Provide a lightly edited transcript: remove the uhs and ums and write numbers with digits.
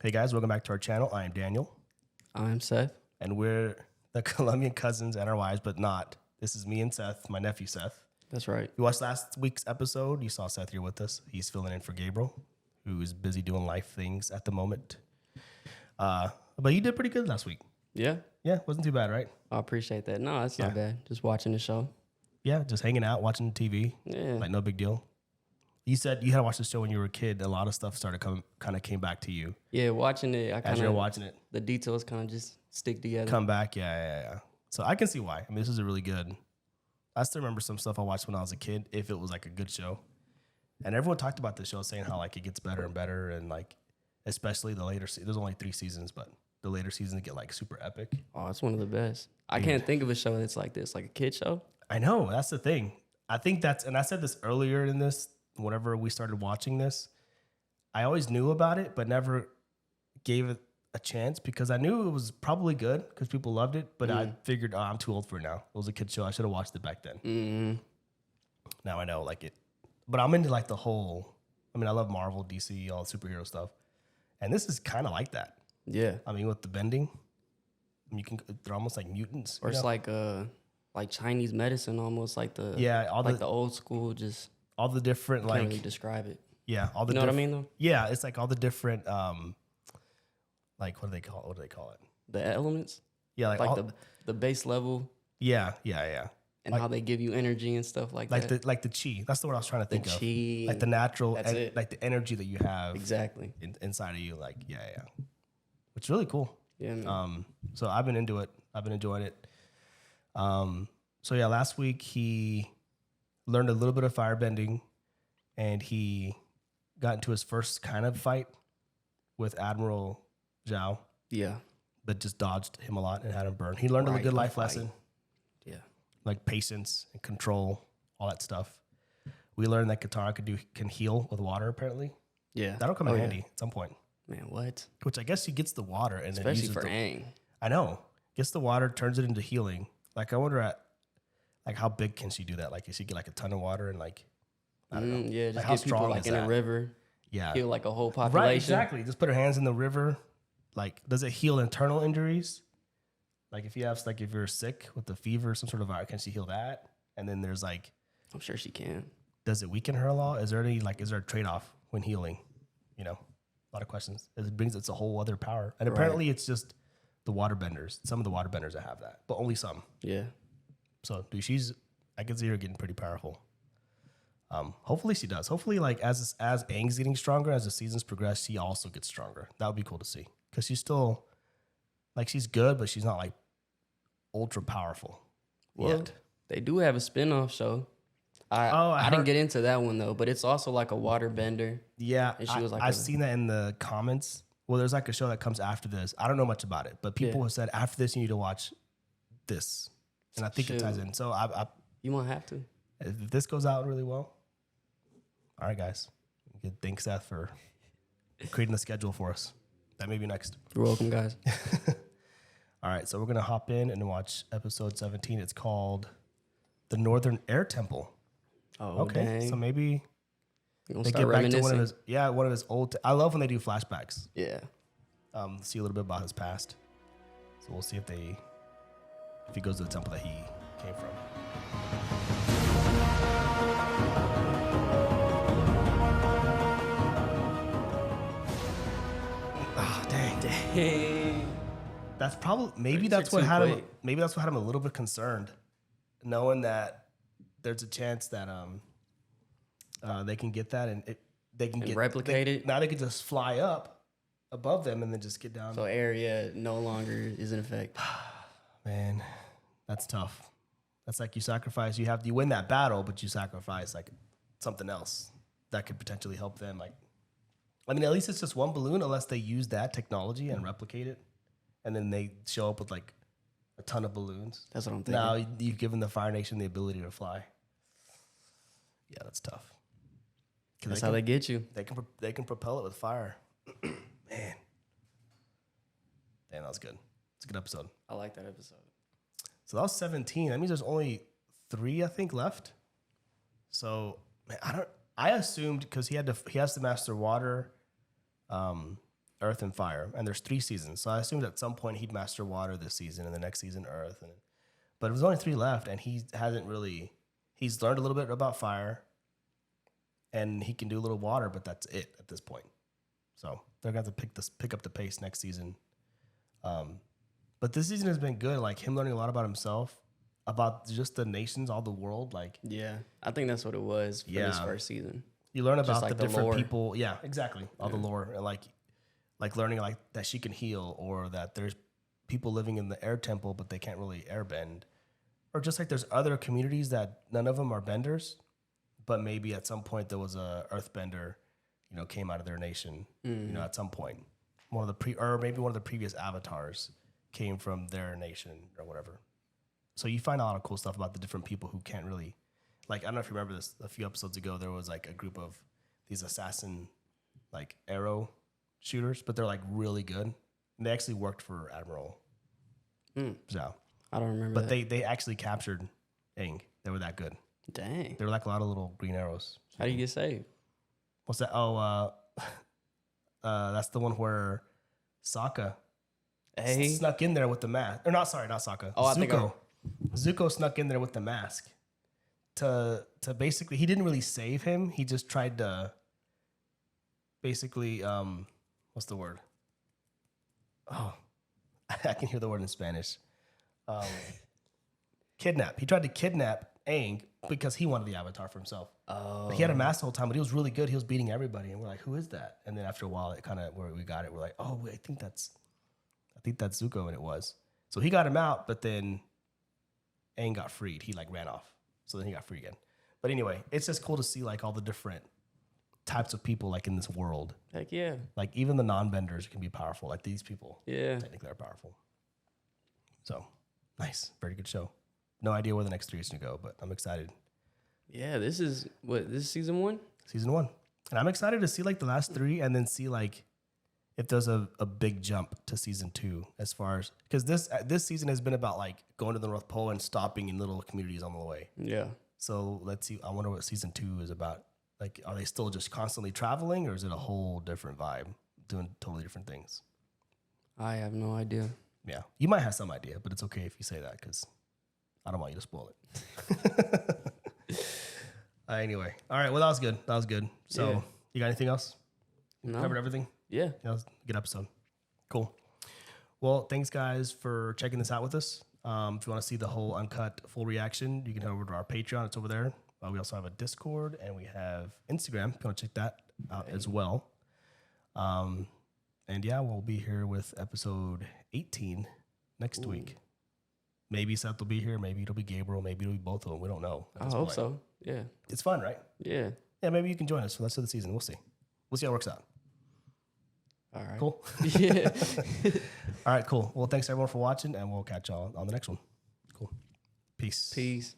Hey guys, welcome back to our channel. I am Daniel, I'm Seth. and we're the Colombian cousins and our wives, but not. This is me and Seth, my nephew Seth. That's right. You watched last week's episode. You saw Seth here with us. He's filling in for Gabriel, who is busy doing life things at the moment. But he did pretty good last week. Yeah, Yeah, wasn't too bad, right? I appreciate that. No, it's not bad. Just watching the show. Yeah, just hanging out, watching TV. Yeah. Like no big deal. You said you had to watch the show when you were a kid. A lot of stuff kind of came back to you Yeah, watching it, as you're watching it. the details kind of just stick together. Come back, yeah. So I can see why. I mean, this is a really good. I still remember some stuff I watched when I was a kid, if it was like a good show. And everyone talked about the show, saying how like it gets better and better, and like especially the later. There's only 3 seasons, but the later seasons get like super epic. Oh, it's one of the best. I can't think of a show that's like this, like a kid show. I know, that's the thing. I think that's, and I said this earlier in this. Whenever we started watching this, I always knew about it, but never gave it a chance because I knew it was probably good because people loved it. But I figured, I'm too old for it now. It was a kid show. I should have watched it back then. Mm-hmm. Now I know like it, but I'm into like the whole. I mean, I love Marvel, DC, all the superhero stuff, and this is kind of like that. Yeah. I mean, with the bending, they're almost like mutants. Or it's like Chinese medicine, almost like the the old school. Just all the different can't really describe it. Yeah, all the you know what I mean though. Yeah, it's like all the different like what do they call it? The elements. Yeah, like the base level. Yeah. And how they give you energy and stuff like that. Like the chi. That's the word I was trying to think of. Chi. Like the natural, That's it. like the energy that you have Exactly. inside of you. Like, yeah. Which is really cool. Yeah, man. So I've been into it. I've been enjoying it. So yeah, last week he learned a little bit of firebending, and he got into his first kind of fight with Admiral Zhao. Yeah. But just dodged him a lot and had him burn. He learned a good life lesson. Yeah. Like patience and control, all that stuff. We learned that katana can heal with water, apparently. Yeah. That'll come in handy at some point. Man, what? Which I guess he gets the water and especially then uses for Aang. I know. Gets the water, turns it into healing. Like I wonder how big can she do that? Like, can she get like a ton of water and like I don't know. Yeah, just like, get people like in a river. Yeah. Heal like a whole population. Right, exactly. Just put her hands in the river. Like, does it heal internal injuries? Like if you're sick with the fever, some sort of virus, can she heal that? And then there's like, I'm sure she can. Does it weaken her a lot? Is there a trade-off when healing? You know, a lot of questions. It's a whole other power. And apparently it's just the waterbenders. Some of the waterbenders that have that, but only some. Yeah. So I can see her getting pretty powerful. Hopefully she does. Hopefully like as Aang's getting stronger, as the seasons progress, she also gets stronger. That would be cool to see. Because she's still like she's good, but she's not like ultra powerful yet. They do have a spin-off show. I didn't get into that one though, but it's also like a waterbender. Yeah, and she was like I've seen that in the comments. Well, there's like a show that comes after this. I don't know much about it, but people have said after this you need to watch this, and I think it ties in. So you won't have to. If this goes out really well, all right, guys. Thank Seth for creating the schedule for us. That may be next. You're welcome, guys. All right, so we're gonna hop in and watch episode 17. It's called "The Northern Air Temple." Oh, okay. Dang. So maybe they get back to one of his old. I love when they do flashbacks. Yeah. See a little bit about his past. So we'll see if he goes to the temple that he came from. Ah, dang. That's probably maybe that's what had him a little bit concerned, knowing that there's a chance that they can get that and replicate it. Now they can just fly up above them and then just get down. So area no longer is in effect. Man, that's tough. That's like you win that battle, but you sacrifice like something else that could potentially help them. Like, I mean, at least it's just one balloon, unless they use that technology and replicate it, and then they show up with like a ton of balloons. That's what I'm thinking. Now you've given the Fire Nation the ability to fly. Yeah, that's tough. That's how they get you. They can propel it with fire. Man, damn, that was good. It's a good episode. I like that episode. So that was 17. That means there's only 3, I think, left. So man, I assumed because he has to master water, earth and fire, and there's 3 seasons. So I assumed at some point he'd master water this season, and the next season earth. But there's only 3 left, and he hasn't really. He's learned a little bit about fire, and he can do a little water, but that's it at this point. So they're gonna have to pick up the pace next season. But this season has been good. Like him learning a lot about himself, about just the nations, all the world. Like yeah, I think that's what it was for this first season. You learn about the different lore. People. Yeah, exactly. All the lore, and like learning like that she can heal, or that there's people living in the air temple, but they can't really airbend, or just like there's other communities that none of them are benders, but maybe at some point there was a earthbender, came out of their nation. At some point, one of the previous avatars came from their nation or whatever. So you find a lot of cool stuff about the different people who can't really, like, I don't know if you remember this, a few episodes ago, there was like a group of these assassin, like arrow shooters, but they're like really good. And they actually worked for Admiral Zhao. I don't remember But they actually captured Aang. They were that good. Dang. They were like a lot of little green arrows. How do you get saved? What's that? Oh, that's the one where Sokka snuck in there with the mask. Or not Sokka. Oh, Zuko. Zuko snuck in there with the mask to basically, he didn't really save him. He just tried to basically, what's the word? Oh, I can hear the word in Spanish. Kidnap. He tried to kidnap Aang because he wanted the avatar for himself. Oh. But he had a mask the whole time, but he was really good. He was beating everybody. And we're like, who is that? And then after a while, it kind of, where we got it, we're like, oh, wait, I think that's Zuko. And it was. So he got him out, but then Aang got freed. He like ran off. So then he got free again. But anyway, it's just cool to see like all the different types of people like in this world. Heck yeah. Like even the non-benders can be powerful. Like these people. Yeah. Technically are powerful. So nice. Very good show. No idea where the next 3 is going to go, but I'm excited. Yeah, this is season 1? Season 1. And I'm excited to see like the last 3 and then see like if there's a big jump to season 2 as far as, because this season has been about like going to the North Pole and stopping in little communities on the way. Yeah. So let's see. I wonder what season 2 is about. Like, are they still just constantly traveling, or is it a whole different vibe, doing totally different things? I have no idea. Yeah, you might have some idea, but it's okay if you say that because I don't want you to spoil it. Anyway, all right. Well, that was good. So, Yeah. You got anything else? No. Covered everything? Yeah. That was a good episode. Cool. Well, thanks guys for checking this out with us. If you want to see the whole uncut full reaction, you can head over to our Patreon. It's over there. We also have a Discord and we have Instagram. If you want to check that out as well. And yeah, we'll be here with episode 18 next week. Maybe Seth will be here. Maybe it'll be Gabriel. Maybe it'll be both of them. We don't know. I hope so. Yeah. It's fun, right? Yeah. Yeah, maybe you can join us for the rest of the season. We'll see. We'll see how it works out. All right. Cool. Yeah. All right, cool. Well, thanks everyone for watching, and we'll catch y'all on the next one. Cool. Peace. Peace.